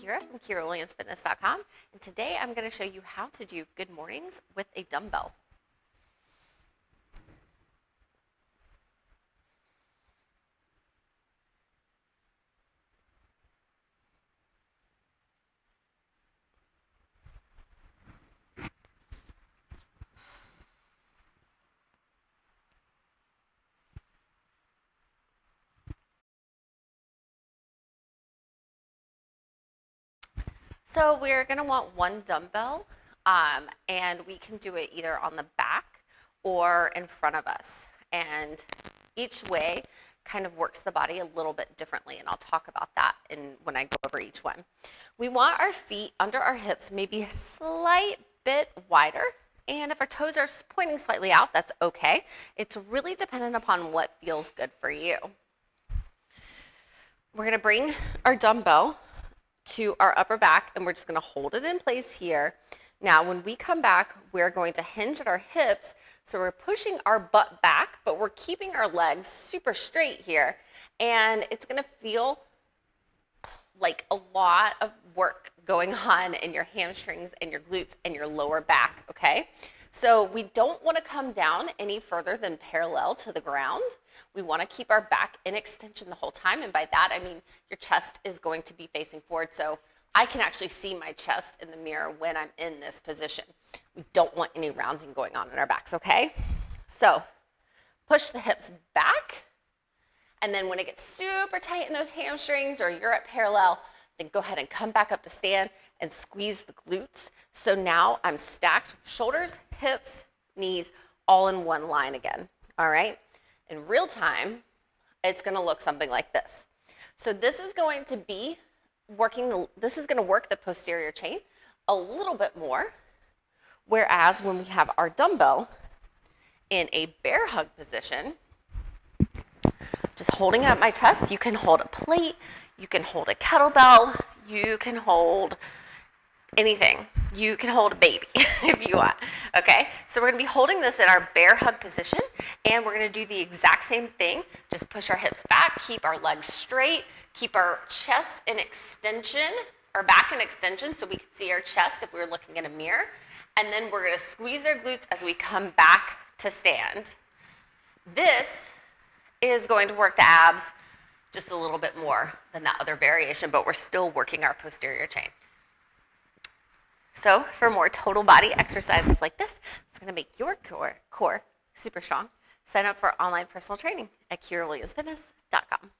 Kyra from KyraWilliamsFitness.com, and today I'm going to show you how to do good mornings with a dumbbell. So we're going to want one dumbbell, and we can do it either on the back or in front of us. And each way kind of works the body a little bit differently, and I'll talk about that when I go over each one. We want our feet under our hips, maybe a slight bit wider, and if our toes are pointing slightly out, that's okay. It's really dependent upon what feels good for you. We're going to bring our dumbbell to our upper back, and we're just going to hold it in place here. Now, when we come back, we're going to hinge at our hips, so we're pushing our butt back, but we're keeping our legs super straight here, and it's going to feel like a lot of work going on in your hamstrings and your glutes and your lower back, okay? So we don't want to come down any further than parallel to the ground. We want to keep our back in extension the whole time, and by that I mean your chest is going to be facing forward, so I can actually see my chest in the mirror when I'm in this position. We don't want any rounding going on in our backs, okay? So push the hips back, and then when it gets super tight in those hamstrings or you're at parallel, then go ahead and come back up to stand and squeeze the glutes. So now I'm stacked shoulders, hips, knees, all in one line again, all right? In real time, it's gonna look something like this. So this is going to be this is gonna work the posterior chain a little bit more, whereas when we have our dumbbell in a bear hug position, just holding it at my chest, you can hold a plate, you can hold a kettlebell, you can hold anything. You can hold a baby if you want, okay? So we're gonna be holding this in our bear hug position, and we're gonna do the exact same thing. Just push our hips back, keep our legs straight, keep our chest in extension, our back in extension so we can see our chest if we were looking in a mirror. And then we're gonna squeeze our glutes as we come back to stand. This is going to work the abs just a little bit more than that other variation, but we're still working our posterior chain. So for more total body exercises like this, it's going to make your core super strong. Sign up for online personal training at KyraWilliamsFitness.com.